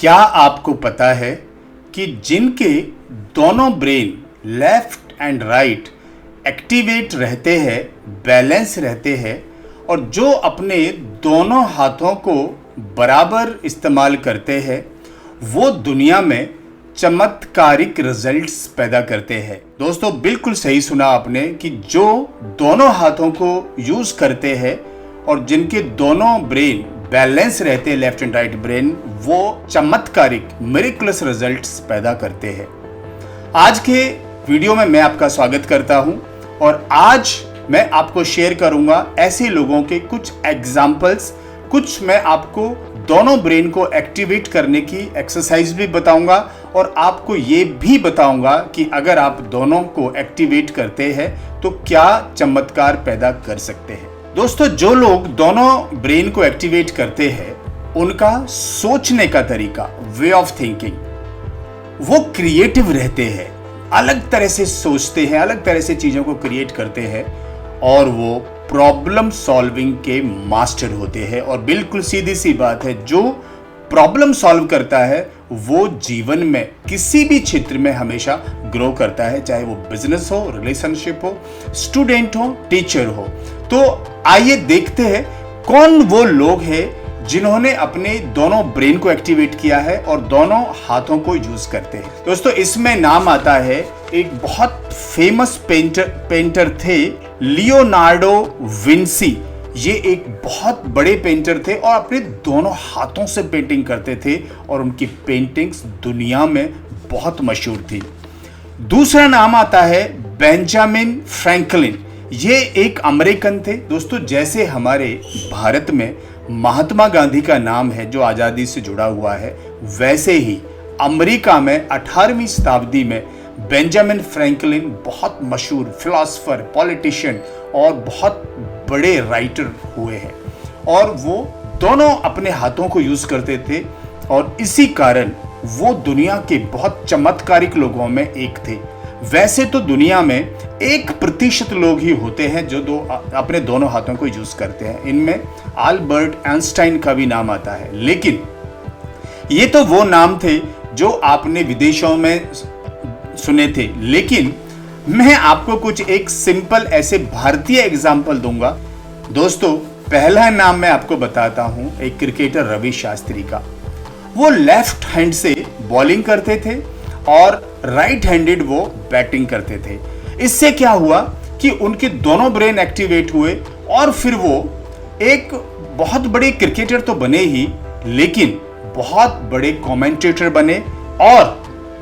क्या आपको पता है कि जिनके दोनों brain left and right activate रहते हैं, बैलेंस रहते हैं और जो अपने दोनों हाथों को बराबर इस्तेमाल करते हैं, वो दुनिया में चमत्कारिक रिजल्ट्स पैदा करते हैं। दोस्तों, बिल्कुल सही सुना आपने कि जो दोनों हाथों को यूज करते हैं और जिनके दोनों ब्रेन बैलेंस रहते हैं, लेफ्ट एंड राइट ब्रेन, वो चमत्कारिक मिरेकुलस रिजल्ट्स पैदा करते हैं। आज के वीडियो में मैं आपका स्वागत करता हूं और आज मैं आपको शेयर करूंगा ऐसे लोगों के कुछ एग्जाम्पल्स। कुछ मैं आपको दोनों ब्रेन को एक्टिवेट करने की एक्सरसाइज भी बताऊंगा और आपको ये भी बताऊंगा कि अगर आप दोनों को एक्टिवेट करते हैं तो क्या चमत्कार पैदा कर सकते हैं। दोस्तों, जो लोग दोनों ब्रेन को एक्टिवेट करते हैं, उनका सोचने का तरीका, वे ऑफ थिंकिंग, वो क्रिएटिव रहते हैं, अलग तरह से सोचते हैं, अलग तरह से चीजों को क्रिएट करते हैं और वो प्रॉब्लम सॉल्विंग के मास्टर होते हैं। और बिल्कुल सीधी सी बात है, जो प्रॉब्लम सॉल्व करता है वो जीवन में किसी भी क्षेत्र में हमेशा ग्रो करता है, चाहे वो बिजनेस हो, रिलेशनशिप हो, स्टूडेंट हो, टीचर हो। तो आइए देखते हैं कौन वो लोग हैं जिन्होंने अपने दोनों ब्रेन को एक्टिवेट किया है और दोनों हाथों को यूज करते हैं। दोस्तों, इसमें नाम आता है, एक बहुत फेमस पेंटर थे लियोनार्डो विंसी। ये एक बहुत बड़े पेंटर थे और अपने दोनों हाथों से पेंटिंग करते थे और उनकी पेंटिंग्स दुनिया में बहुत मशहूर थी। दूसरा नाम आता है बेंजामिन फ्रैंकलिन। ये एक अमेरिकन थे। दोस्तों, जैसे हमारे भारत में महात्मा गांधी का नाम है जो आज़ादी से जुड़ा हुआ है, वैसे ही अमेरिका में 18वीं शताब्दी में बेंजामिन फ्रैंकलिन बहुत मशहूर फिलोसोफर, पॉलिटिशियन और बहुत बड़े राइटर हुए हैं और वो दोनों अपने हाथों को यूज करते थे और इसी कारण वो दुनिया के बहुत चमत्कारिक लोगों में एक थे। वैसे तो दुनिया में 1% लोग ही होते हैं जो अपने दोनों हाथों को यूज करते हैं। इनमें अल्बर्ट आइंस्टाइन का भी नाम आता है, लेकिन ये तो वो नाम थे जो आपने विदेशों में सुने थे। लेकिन मैं आपको कुछ एक सिंपल ऐसे भारतीय एग्जाम्पल दूंगा। दोस्तों, पहला नाम मैं आपको बताता हूं, एक क्रिकेटर रवि शास्त्री का। वो लेफ्ट हैंड से बॉलिंग करते थे और राइट हैंडेड वो बैटिंग करते थे। इससे क्या हुआ कि उनके दोनों ब्रेन एक्टिवेट हुए और फिर वो एक बहुत बड़े क्रिकेटर तो बने ही, लेकिन बहुत बड़े कमेंटेटर बने और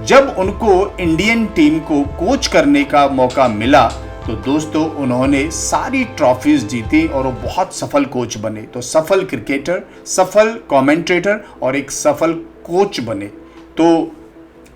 जब उनको इंडियन टीम को कोच करने का मौका मिला तो दोस्तों उन्होंने सारी ट्रॉफीज जीती और वो बहुत सफल कोच बने। तो सफल क्रिकेटर, सफल कमेंटेटर और एक सफल कोच बने। तो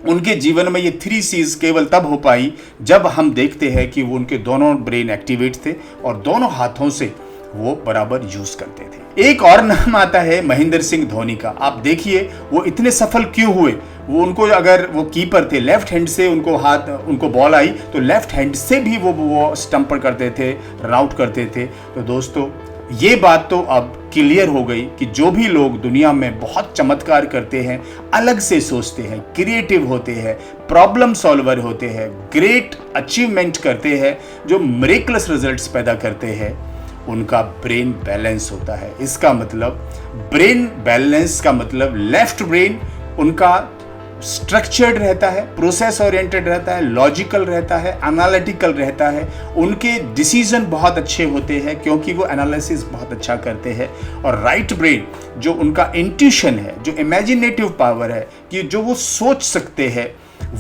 उनके जीवन में ये 3 C's केवल तब हो पाई जब हम देखते हैं कि वो उनके दोनों ब्रेन एक्टिवेट थे और दोनों हाथों से वो बराबर यूज करते थे। एक और नाम आता है महेंद्र सिंह धोनी का। आप देखिए वो इतने सफल क्यों हुए। वो उनको, अगर वो कीपर थे, लेफ्ट हैंड से उनको बॉल आई तो लेफ्ट हैंड से भी वो स्टंपर करते थे, रन आउट करते थे। तो दोस्तों, ये बात तो अब क्लियर हो गई कि जो भी लोग दुनिया में बहुत चमत्कार करते हैं, अलग से सोचते हैं, क्रिएटिव होते हैं, प्रॉब्लम सॉल्वर होते हैं, ग्रेट अचीवमेंट करते हैं, जो मिरेकुलस रिजल्ट्स पैदा करते हैं, उनका ब्रेन बैलेंस होता है। इसका मतलब ब्रेन बैलेंस का मतलब लेफ्ट ब्रेन उनका स्ट्रक्चर्ड रहता है, प्रोसेस ओरिएंटेड रहता है, लॉजिकल रहता है, एनालिटिकल रहता है। उनके डिसीजन बहुत अच्छे होते हैं क्योंकि वो एनालिसिस बहुत अच्छा करते हैं। और राइट ब्रेन जो उनका इंट्यूशन है, जो इमेजिनेटिव पावर है कि जो वो सोच सकते हैं,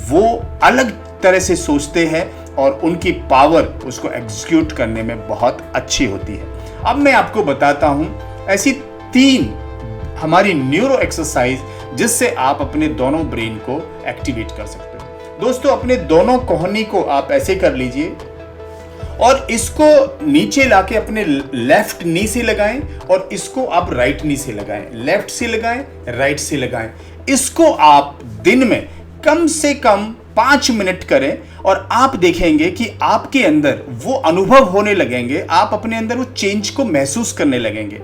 वो अलग तरह से सोचते हैं और उनकी पावर उसको एग्जीक्यूट करने में बहुत अच्छी होती है। अब मैं आपको बताता हूं ऐसी 3 हमारी न्यूरो एक्सरसाइज जिससे आप अपने दोनों ब्रेन को एक्टिवेट कर सकते हो। दोस्तों, अपने दोनों कोहनी को आप ऐसे कर लीजिए और इसको नीचे लाके अपने लेफ्ट नी से लगाएं और इसको आप राइट नी से लगाएं। लेफ्ट से लगाएं, राइट से लगाएं। इसको आप दिन में कम से कम 5 मिनट करें और आप देखेंगे कि आपके अंदर वो अनुभव होने लगेंगे, आप अपने अंदर वो चेंज को महसूस करने लगेंगे।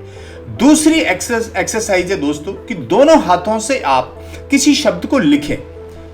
दूसरी एक्सरसाइज है दोस्तों कि दोनों हाथों से आप किसी शब्द को लिखें,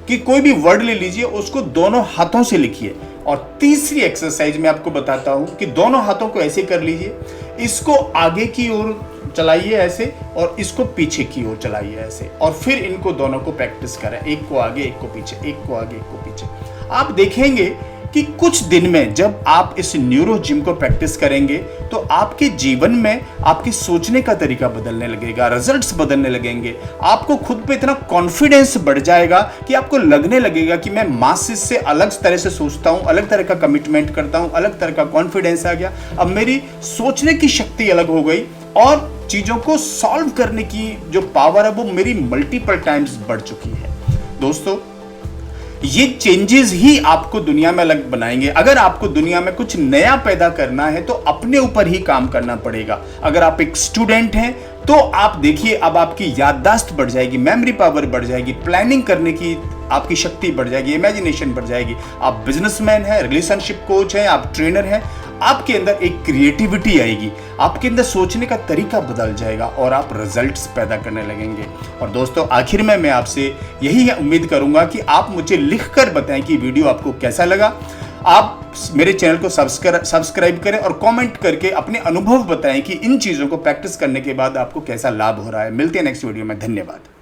कि कोई भी वर्ड ले लीजिए उसको दोनों हाथों से लिखिए। और तीसरी एक्सरसाइज मैं आपको बताता हूं कि दोनों हाथों को ऐसे कर लीजिए, इसको आगे की ओर चलाइए ऐसे और इसको पीछे की ओर चलाइए ऐसे, और फिर इनको दोनों को प्रैक्टिस करें, एक को आगे एक को पीछे, एक को आगे एक को पीछे। आप देखेंगे कि कुछ दिन में जब आप इस न्यूरो जिम को प्रैक्टिस करेंगे तो आपके जीवन में आपके सोचने का तरीका बदलने लगेगा, रिजल्ट्स बदलने लगेंगे, आपको खुद पे इतना कॉन्फिडेंस बढ़ जाएगा कि आपको लगने लगेगा कि मैं मासेस से अलग तरह से सोचता हूं, अलग तरह का कमिटमेंट करता हूं, अलग तरह का कॉन्फिडेंस आ गया, अब मेरी सोचने की शक्ति अलग हो गई और चीजों को सॉल्व करने की जो पावर है वो मेरी मल्टीपल टाइम्स बढ़ चुकी है। दोस्तों, ये चेंजेस ही आपको दुनिया में अलग बनाएंगे। अगर आपको दुनिया में कुछ नया पैदा करना है तो अपने ऊपर ही काम करना पड़ेगा। अगर आप एक स्टूडेंट हैं तो आप देखिए, अब आपकी याददाश्त बढ़ जाएगी, मेमोरी पावर बढ़ जाएगी, प्लानिंग करने की आपकी शक्ति बढ़ जाएगी, इमेजिनेशन बढ़ जाएगी। आप बिजनेसमैन हैं, रिलेशनशिप कोच हैं, आप ट्रेनर हैं, आपके अंदर एक क्रिएटिविटी आएगी, आपके अंदर सोचने का तरीका बदल जाएगा और आप रिजल्ट्स पैदा करने लगेंगे। और दोस्तों, आखिर में मैं आपसे यही उम्मीद करूंगा कि आप मुझे लिखकर बताएं कि वीडियो आपको कैसा लगा। आप मेरे चैनल को सब्सक्राइब करें और कमेंट करके अपने अनुभव बताएं कि इन चीज़ों को प्रैक्टिस करने के बाद आपको कैसा लाभ हो रहा है। मिलते हैं नेक्स्ट वीडियो में। धन्यवाद।